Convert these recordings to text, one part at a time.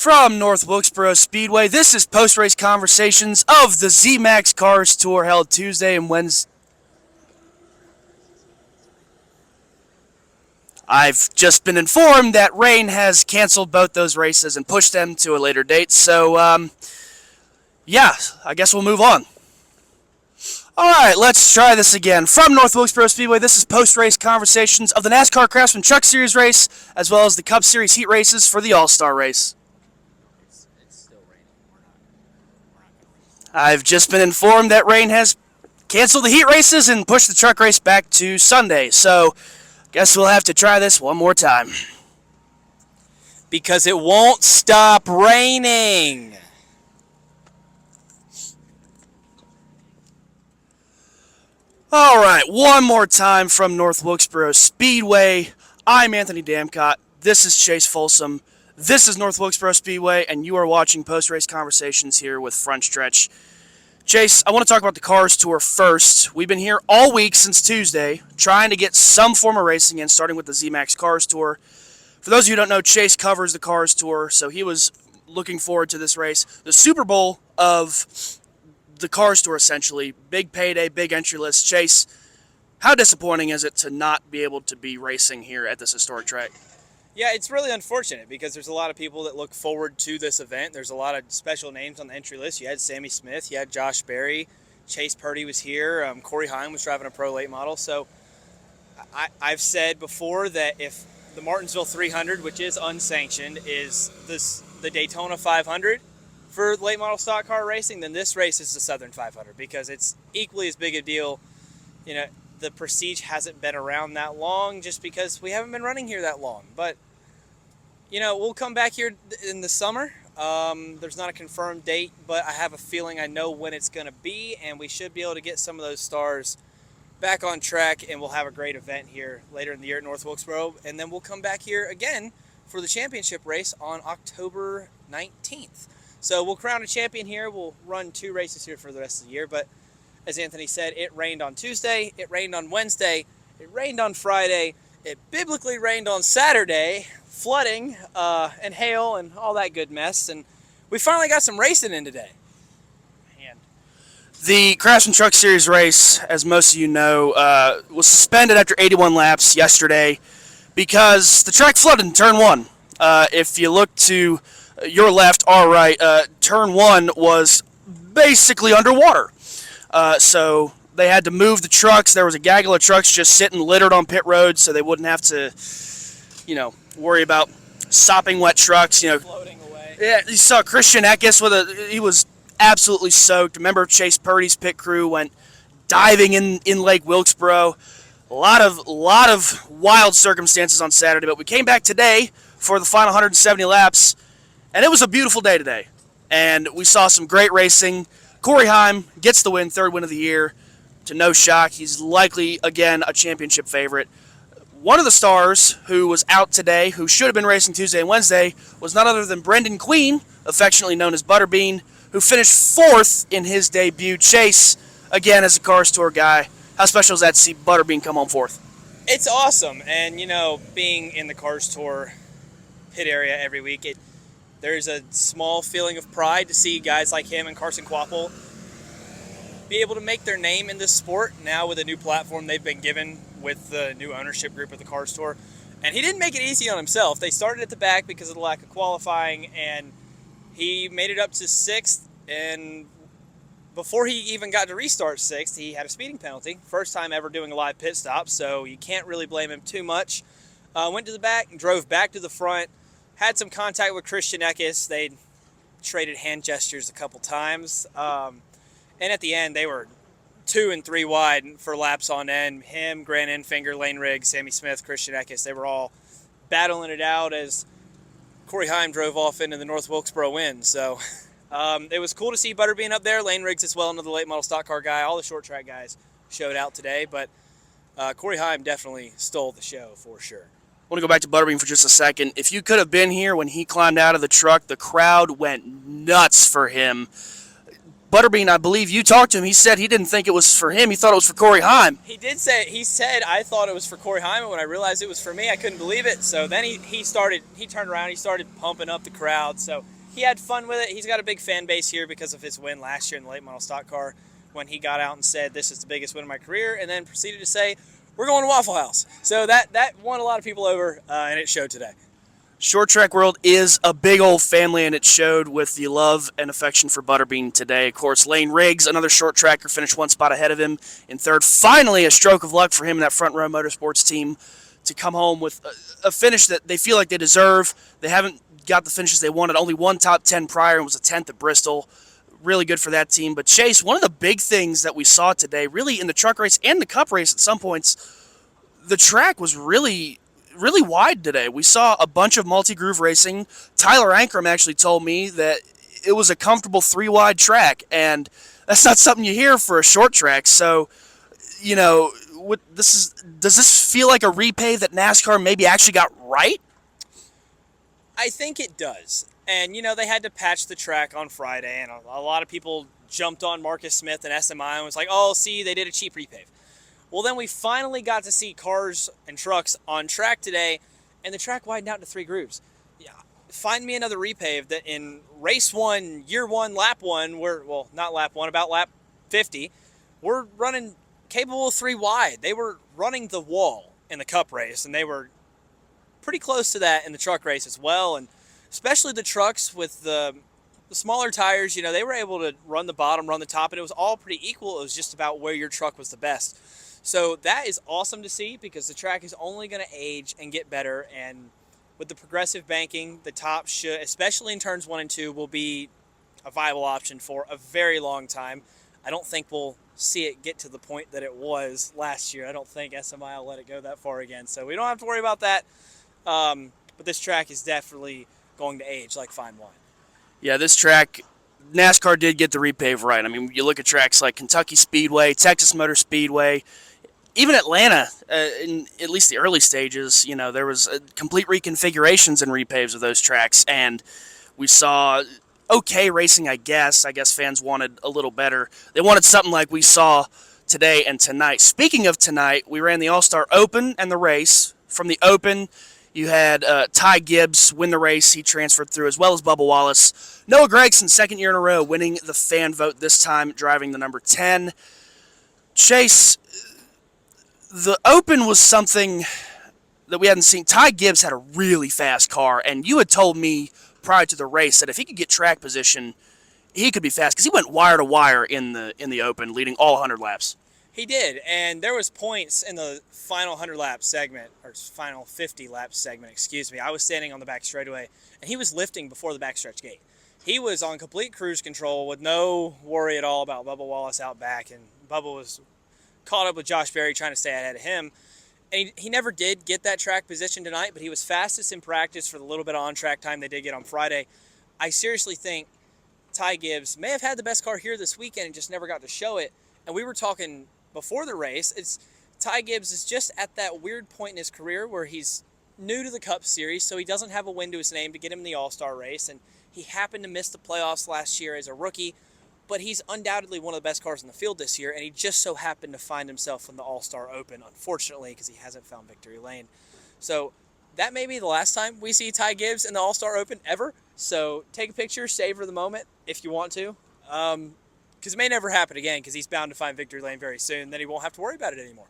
From North Wilkesboro Speedway, this is post-race conversations of the Z-Max Cars Tour held Tuesday and Wednesday. I've just been informed that rain has canceled both those races and pushed them to a later date, so, yeah, I guess we'll move on. Alright, let's try this again. From North Wilkesboro Speedway, this is post-race conversations of the NASCAR Craftsman Truck Series race, as well as the Cup Series heat races for the All-Star race. I've just been informed that rain has canceled the heat races and pushed the truck race back to Sunday, so guess we'll have to try this one more time. Because it won't stop raining. Alright, one more time from North Wilkesboro Speedway. I'm Anthony Damcott. This is Chase Folsom. This is North Wilkesboro Speedway, and you are watching post-race conversations here with Frontstretch. Chase, I want to talk about the Cars Tour first. We've been here all week since Tuesday, trying to get some form of racing in, starting with the Z-Max Cars Tour. For those of you who don't know, Chase covers the Cars Tour, so he was looking forward to this race. The Super Bowl of the Cars Tour, essentially. Big payday, big entry list. Chase, how disappointing is it to not be able to be racing here at this historic track? Yeah, it's really unfortunate because there's a lot of people that look forward to this event. There's a lot of special names on the entry list. You had Sammy Smith, you had Josh Berry, Chase Purdy was here, Corey Heim was driving a pro late model. So I've said before that if the Martinsville 300, which is unsanctioned, is the Daytona 500 for late model stock car racing, then this race is the Southern 500 because it's equally as big a deal. You know, the Prestige hasn't been around that long just because we haven't been running here that long. But, you know, we'll come back here in the summer. There's not a confirmed date, but I have a feeling I know when it's going to be, and we should be able to get some of those stars back on track, and we'll have a great event here later in the year at North Wilkesboro. And then we'll come back here again for the championship race on October 19th. So we'll crown a champion here. We'll run 2 races here for the rest of the year, but as Anthony said, it rained on Tuesday, it rained on Wednesday, it rained on Friday, it biblically rained on Saturday, flooding and hail and all that good mess, and we finally got some racing in today. Man. The Craftsman Truck Series race, as most of you know, was suspended after 81 laps yesterday because the track flooded in Turn 1. If you look to your left, our right, Turn 1 was basically underwater. So they had to move the trucks. There was a gaggle of trucks just sitting littered on pit road so they wouldn't have to, you know, worry about sopping wet trucks, you know. Floating away. Yeah, you saw Christian Eckes he was absolutely soaked. Remember Chase Purdy's pit crew went diving in Lake Wilkesboro. A lot of wild circumstances on Saturday, but we came back today for the final 170 laps, and it was a beautiful day today. And we saw some great racing. Corey Heim gets the win, 3rd win of the year, to no shock. He's likely, again, a championship favorite. One of the stars who was out today, who should have been racing Tuesday and Wednesday, was none other than Brendan Queen, affectionately known as Butterbean, who finished 4th in his debut. Chase, again, as a Cars Tour guy, how special is that to see Butterbean come home 4th? It's awesome, and, you know, being in the Cars Tour pit area every week, there's a small feeling of pride to see guys like him and Carson Quapple be able to make their name in this sport now with a new platform they've been given with the new ownership group of the Cars Tour. And he didn't make it easy on himself. They started at the back because of the lack of qualifying, and he made it up to 6th. And before he even got to restart 6th, he had a speeding penalty. First time ever doing a live pit stop, so you can't really blame him too much. Went to the back and drove back to the front. Had some contact with Christian Eckes. They traded hand gestures a couple times. And at the end, they were 2 and 3 wide for laps on end. Him, Grant Enfinger, Lane Riggs, Sammy Smith, Christian Eckes, they were all battling it out as Corey Heim drove off into the North Wilkesboro win. So it was cool to see Butterbean up there. Lane Riggs as well, another late model stock car guy. All the short track guys showed out today. But Corey Heim definitely stole the show for sure. I want to go back to Butterbean for just a second. If you could have been here when he climbed out of the truck, the crowd went nuts for him. Butterbean, I believe you talked to him. He said he didn't think it was for him. He thought it was for Corey Heim. He did say, he said, I thought it was for Corey Hyman. When I realized it was for me, I couldn't believe it. So then he turned around, he started pumping up the crowd. So he had fun with it. He's got a big fan base here because of his win last year in the late model stock car when he got out and said, this is the biggest win of my career, and then proceeded to say, we're going to Waffle House. So that won a lot of people over, and it showed today. Short track world is a big old family, and it showed with the love and affection for Butterbean today. Of course, Lane Riggs, another short tracker, finished one spot ahead of him in third. Finally, a stroke of luck for him and that Front Row Motorsports team to come home with a finish that they feel like they deserve. They haven't got the finishes they wanted. Only one top 10 prior and was a 10th at Bristol. Really good for that team. But Chase, one of the big things that we saw today, really in the truck race and the cup race at some points, the track was really wide today. We saw a bunch of multi-groove racing. Tyler Ankrum actually told me that it was a comfortable 3-wide track, and that's not something you hear for a short track. So, you know, does this feel like a repave that NASCAR maybe actually got right? I think it does. And, you know, they had to patch the track on Friday, and a lot of people jumped on Marcus Smith and SMI and was like, oh, see, they did a cheap repave. Well, then we finally got to see cars and trucks on track today, and the track widened out into 3 grooves. Yeah, find me another repave that in race 1, year 1, lap 1, not lap 1, about lap 50, we're running capable of 3 wide. They were running the wall in the cup race, and they were pretty close to that in the truck race as well, and especially the trucks with the smaller tires, you know, they were able to run the bottom, run the top, and it was all pretty equal. It was just about where your truck was the best. So that is awesome to see because the track is only going to age and get better. And with the progressive banking, the top should, especially in turns 1 and 2, will be a viable option for a very long time. I don't think we'll see it get to the point that it was last year. I don't think SMI will let it go that far again. So we don't have to worry about that. But this track is definitely going to age like fine wine. Yeah, this track, NASCAR did get the repave right. I mean, you look at tracks like Kentucky Speedway, Texas Motor Speedway, even Atlanta, in at least the early stages, you know, there was complete reconfigurations and repaves of those tracks, and we saw okay racing, I guess. I guess fans wanted a little better. They wanted something like we saw today and tonight. Speaking of tonight, we ran the All-Star Open and the race. From the Open, you had Ty Gibbs win the race. He transferred through, as well as Bubba Wallace. Noah Gragson, second year in a row, winning the fan vote this time, driving the number 10. Chase, the Open was something that we hadn't seen. Ty Gibbs had a really fast car, and you had told me prior to the race that if he could get track position, he could be fast because he went wire to wire in the Open, leading all 100 laps. He did, and there was points in the final 100-lap segment, or final 50-lap segment, excuse me. I was standing on the back straightaway, and he was lifting before the backstretch gate. He was on complete cruise control with no worry at all about Bubba Wallace out back, and Bubba was caught up with Josh Berry trying to stay ahead of him. And he never did get that track position tonight, but he was fastest in practice for the little bit of on-track time they did get on Friday. I seriously think Ty Gibbs may have had the best car here this weekend and just never got to show it. And we were talking before the race, Ty Gibbs is just at that weird point in his career where he's new to the Cup Series, so he doesn't have a win to his name to get him in the All-Star race, and he happened to miss the playoffs last year as a rookie, but he's undoubtedly one of the best cars in the field this year, and he just so happened to find himself in the All-Star Open, unfortunately, because he hasn't found victory lane. So that may be the last time we see Ty Gibbs in the All-Star Open ever, so take a picture, savor the moment if you want to. Because it may never happen again because he's bound to find victory lane very soon. Then he won't have to worry about it anymore.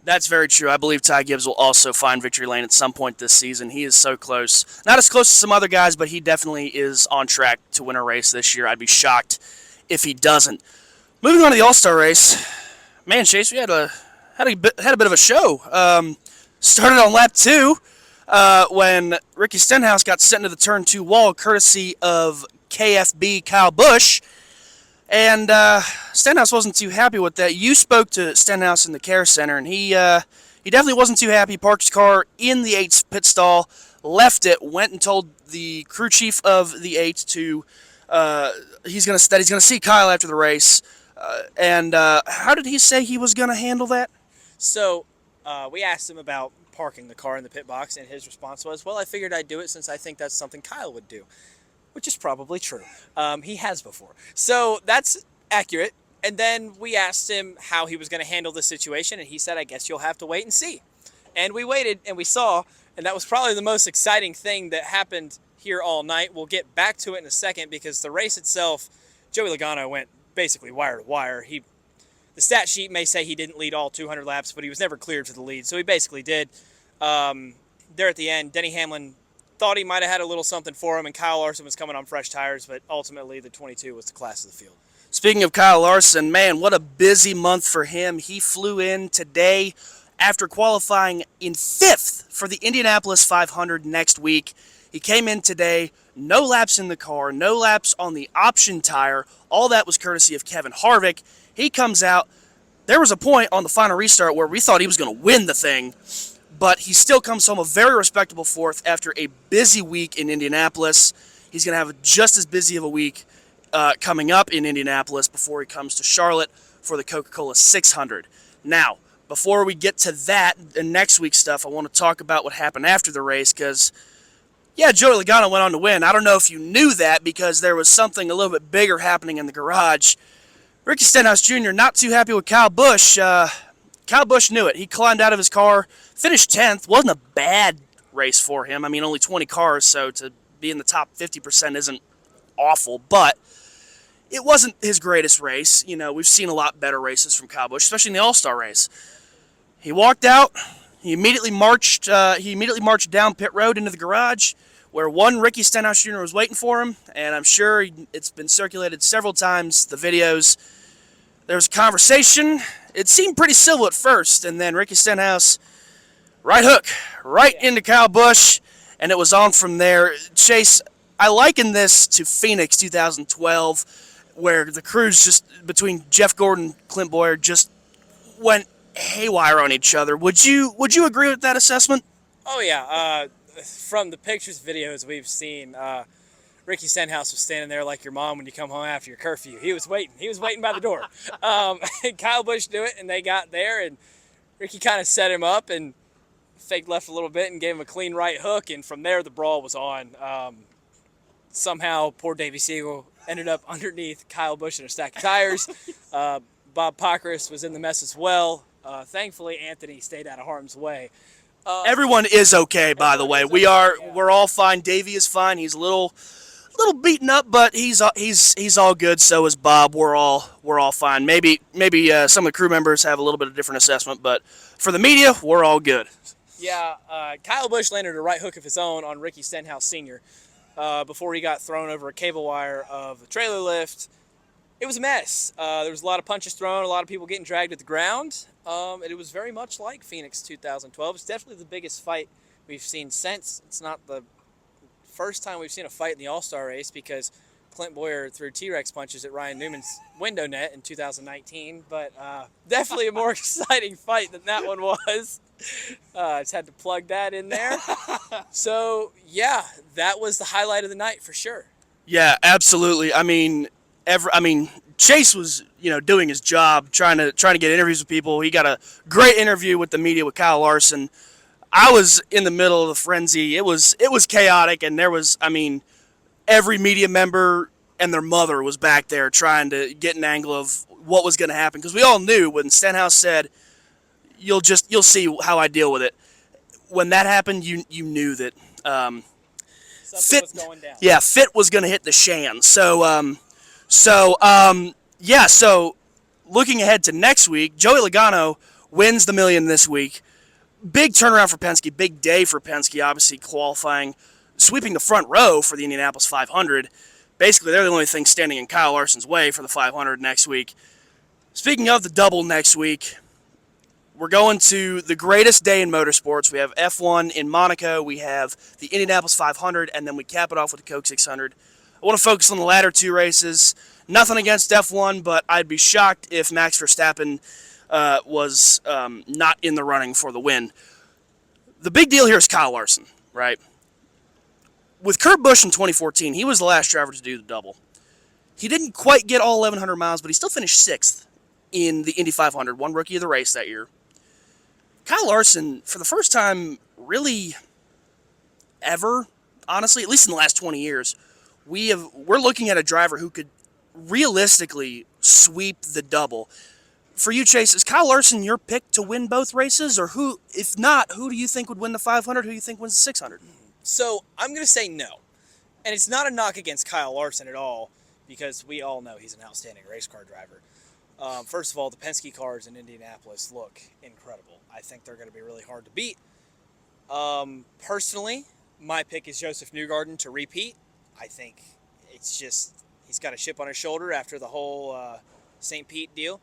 That's very true. I believe Ty Gibbs will also find victory lane at some point this season. He is so close. Not as close as some other guys, but he definitely is on track to win a race this year. I'd be shocked if he doesn't. Moving on to the All-Star race. Man, Chase, we had a bit of a show. Started on lap 2 when Ricky Stenhouse got sent into the turn 2 wall courtesy of KFB Kyle Busch. And Stenhouse wasn't too happy with that. You spoke to Stenhouse in the care center, and he definitely wasn't too happy. He parked his car in the 8's pit stall, left it, went and told the crew chief of the 8 to he's gonna see Kyle after the race. And how did he say he was gonna handle that? So we asked him about parking the car in the pit box, and his response was, "Well, I figured I'd do it since I think that's something Kyle would do." Which is probably true. He has before. So that's accurate. And then we asked him how he was going to handle the situation, and he said, I guess you'll have to wait and see. And we waited, and we saw, and that was probably the most exciting thing that happened here all night. We'll get back to it in a second because the race itself, Joey Logano went basically wire to wire. The stat sheet may say he didn't lead all 200 laps, but he was never cleared for the lead, so he basically did. There at the end, Denny Hamlin thought he might have had a little something for him, and Kyle Larson was coming on fresh tires, but ultimately the 22 was the class of the field. Speaking of Kyle Larson, man, what a busy month for him. He flew in today after qualifying in 5th for the Indianapolis 500 next week. He came in today, no laps in the car, no laps on the option tire. All that was courtesy of Kevin Harvick. He comes out. There was a point on the final restart where we thought he was going to win the thing, but he still comes home a very respectable 4th after a busy week in Indianapolis. He's going to have just as busy of a week coming up in Indianapolis before he comes to Charlotte for the Coca-Cola 600. Now, before we get to that and next week's stuff, I want to talk about what happened after the race because, yeah, Joey Logano went on to win. I don't know if you knew that because there was something a little bit bigger happening in the garage. Ricky Stenhouse Jr. not too happy with Kyle Busch. Kyle Busch knew it. He climbed out of his car, finished 10th. Wasn't a bad race for him. I mean, only 20 cars, so to be in the top 50% isn't awful, but it wasn't his greatest race. You know, we've seen a lot better races from Kyle Busch, especially in the All-Star race. He walked out. He immediately marched down pit road into the garage where one Ricky Stenhouse Jr. was waiting for him, and I'm sure it's been circulated several times, the videos. There was a conversation. It seemed pretty civil at first, and then Ricky Stenhouse, right hook, right into Kyle Busch, and it was on from there. Chase, I liken this to Phoenix 2012, where the crews just, between Jeff Gordon and Clint Boyer, just went haywire on each other. Would you agree with that assessment? Oh, yeah. From the pictures, videos we've seen, Ricky Stenhouse was standing there like your mom when you come home after your curfew. He was waiting. He was waiting by the door. Kyle Busch knew it, and they got there, and Ricky kind of set him up and faked left a little bit and gave him a clean right hook, and from there the brawl was on. Somehow, poor Davey Siegel ended up underneath Kyle Busch in a stack of tires. Bob Pockris was in the mess as well. Thankfully, Anthony stayed out of harm's way. Everyone is okay, by the way. We're all fine. Davey is fine. He's a little beaten up, but he's all good. So is Bob. We're all fine. Maybe some of the crew members have a little bit of different assessment, but for the media, we're all good. Yeah, Kyle Busch landed a right hook of his own on Ricky Stenhouse Sr. Before he got thrown over a cable wire of the trailer lift. It was a mess. There was a lot of punches thrown, a lot of people getting dragged at the ground. And it was very much like Phoenix 2012. It's definitely the biggest fight we've seen since. It's not the first time we've seen a fight in the All-Star race because Clint Boyer threw T-Rex punches at Ryan Newman's window net in 2019. But definitely a more exciting fight than that one was. Just had to plug that in there. So, yeah, that was the highlight of the night for sure. Yeah, absolutely. I mean, Chase was, doing his job, trying to get interviews with people. He got a great interview with the media with Kyle Larson. I was in the middle of the frenzy. It was chaotic, and there was, every media member and their mother was back there trying to get an angle of what was going to happen because we all knew when Stenhouse said, "You'll see how I deal with it." When that happened, you knew that Something was going down. Yeah, Fit was going to hit the Shan. So looking ahead to next week, Joey Logano wins the million this week. Big turnaround for Penske, big day for Penske, obviously qualifying, sweeping the front row for the Indianapolis 500. Basically, they're the only thing standing in Kyle Larson's way for the 500 next week. Speaking of the double next week, we're going to the greatest day in motorsports. We have F1 in Monaco, we have the Indianapolis 500, and then we cap it off with the Coke 600. I want to focus on the latter two races. Nothing against F1, but I'd be shocked if Max Verstappen was not in the running for the win. The big deal here is Kyle Larson, right? With Kurt Busch in 2014, he was the last driver to do the double. He didn't quite get all 1,100 miles, but he still finished 6th in the Indy 500, won Rookie of the Race that year. Kyle Larson, for the first time really ever, honestly, at least in the last 20 years, we're looking at a driver who could realistically sweep the double. For you, Chase, is Kyle Larson your pick to win both races, or who? If not, who do you think would win the 500? Who do you think wins the 600? So I'm going to say no. And it's not a knock against Kyle Larson at all, because we all know he's an outstanding race car driver. First of all, the Penske cars in Indianapolis look incredible. I think they're going to be really hard to beat. Personally, my pick is Joseph Newgarden to repeat. I think it's just he's got a chip on his shoulder after the whole St. Pete deal.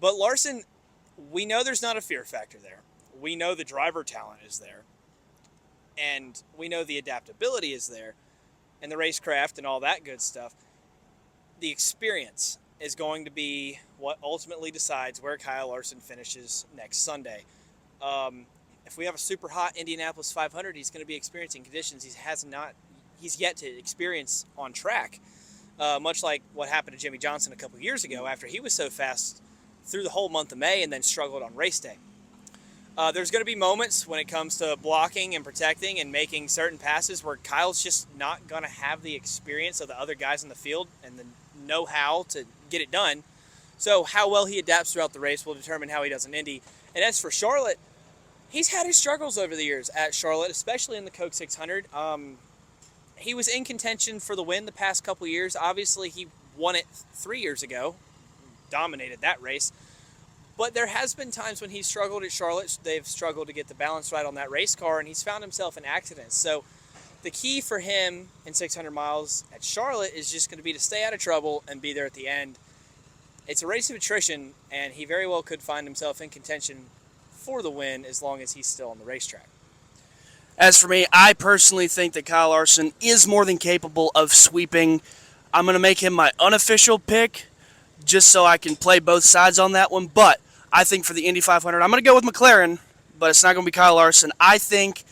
But Larson, we know there's not a fear factor there. We know the driver talent is there. And we know the adaptability is there. And the racecraft and all that good stuff. The experience is going to be what ultimately decides where Kyle Larson finishes next Sunday. If we have a super hot Indianapolis 500, he's going to be experiencing conditions he's yet to experience on track. Much like what happened to Jimmy Johnson a couple years ago after he was so fast through the whole month of May and then struggled on race day. There's going to be moments when it comes to blocking and protecting and making certain passes where Kyle's just not going to have the experience of the other guys in the field and the know-how to get it done. So how well he adapts throughout the race will determine how he does in Indy. And as for Charlotte, he's had his struggles over the years at Charlotte, especially in the Coke 600. He was in contention for the win the past couple years. Obviously, he won it 3 years ago, dominated that race. But there has been times when he's struggled at Charlotte. They've struggled to get the balance right on that race car, and he's found himself in accidents. So the key for him in 600 miles at Charlotte is just going to be to stay out of trouble and be there at the end. It's a race of attrition, and he very well could find himself in contention for the win as long as he's still on the racetrack. As for me, I personally think that Kyle Larson is more than capable of sweeping. I'm going to make him my unofficial pick just so I can play both sides on that one. But I think for the Indy 500, I'm going to go with McLaren, but it's not going to be Kyle Larson. I think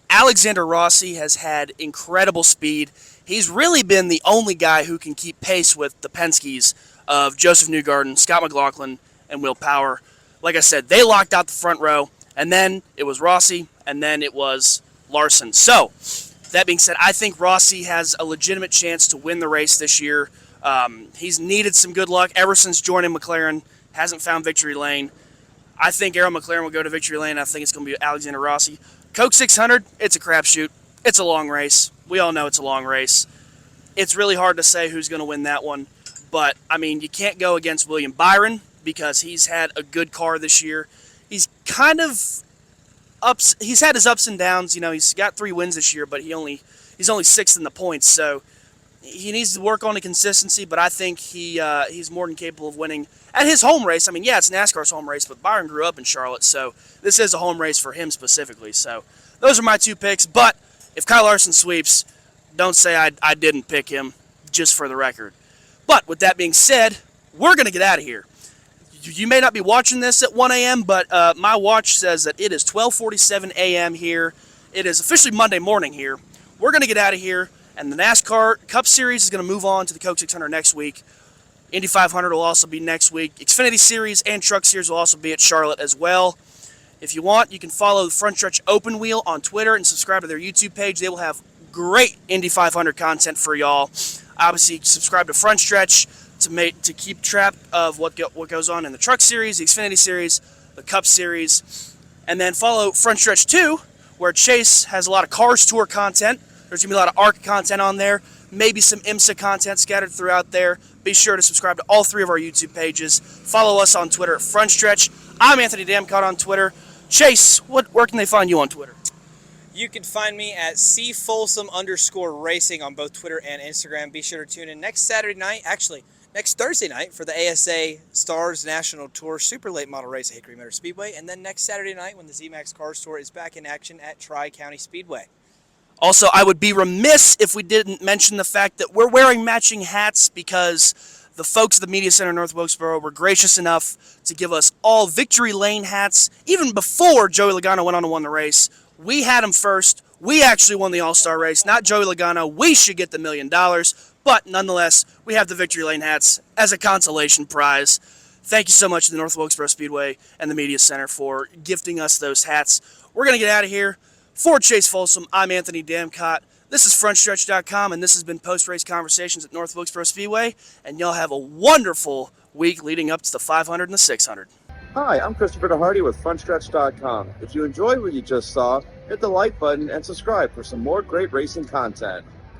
Alexander Rossi has had incredible speed. He's really been the only guy who can keep pace with the Penskes of Joseph Newgarden, Scott McLaughlin, and Will Power. Like I said, they locked out the front row, and then it was Rossi, and then it was Larson. So, that being said, I think Rossi has a legitimate chance to win the race this year. He's needed some good luck ever since joining McLaren. Hasn't found victory lane. I think Aaron McLaren will go to victory lane. I think it's going to be Alexander Rossi. Coke 600, it's a crapshoot. It's a long race. We all know it's a long race. It's really hard to say who's going to win that one. But, I mean, you can't go against William Byron because he's had a good car this year. He's kind of he's had his ups and downs. You know, he's got 3 wins this year, but he's only 6th in the points. So he needs to work on the consistency, but I think he's more than capable of winning at his home race. I mean, yeah, it's NASCAR's home race, but Byron grew up in Charlotte, so this is a home race for him specifically. So those are my 2 picks. But if Kyle Larson sweeps, don't say I didn't pick him, just for the record. But with that being said, we're going to get out of here. You may not be watching this at 1 a.m., but my watch says that it is 12:47 a.m. here. It is officially Monday morning here. We're going to get out of here, and the NASCAR Cup Series is going to move on to the Coke 600 next week. Indy 500 will also be next week. Xfinity Series and Truck Series will also be at Charlotte as well. If you want, you can follow the Frontstretch Open Wheel on Twitter and subscribe to their YouTube page. They will have great Indy 500 content for y'all. Obviously, subscribe to Frontstretch to keep track of what goes on in the Truck Series, the Xfinity Series, the Cup Series. And then follow Frontstretch 2, where Chase has a lot of Cars Tour content. There's going to be a lot of ARC content on there, maybe some IMSA content scattered throughout there. Be sure to subscribe to all 3 of our YouTube pages. Follow us on Twitter at Frontstretch. I'm Anthony Damcott on Twitter. Chase, where can they find you on Twitter? You can find me at cfolsom_racing on both Twitter and Instagram. Be sure to tune in next Thursday night for the ASA Stars National Tour Super Late Model Race at Hickory Motor Speedway, and then next Saturday night when the ZMAX Cars Tour is back in action at Tri-County Speedway. Also, I would be remiss if we didn't mention the fact that we're wearing matching hats because the folks at the Media Center North Wilkesboro were gracious enough to give us all Victory Lane hats even before Joey Logano went on to win the race. We had him first. We actually won the All-Star race, not Joey Logano. We should get the $1 million. But nonetheless, we have the Victory Lane hats as a consolation prize. Thank you so much to the North Wilkesboro Speedway and the Media Center for gifting us those hats. We're going to get out of here. For Chase Folsom, I'm Anthony Damcott. This is Frontstretch.com, and this has been Post-Race Conversations at North Wilkesboro Speedway, and y'all have a wonderful week leading up to the 500 and the 600. Hi, I'm Christopher DeHardy with Frontstretch.com. If you enjoyed what you just saw, hit the like button and subscribe for some more great racing content.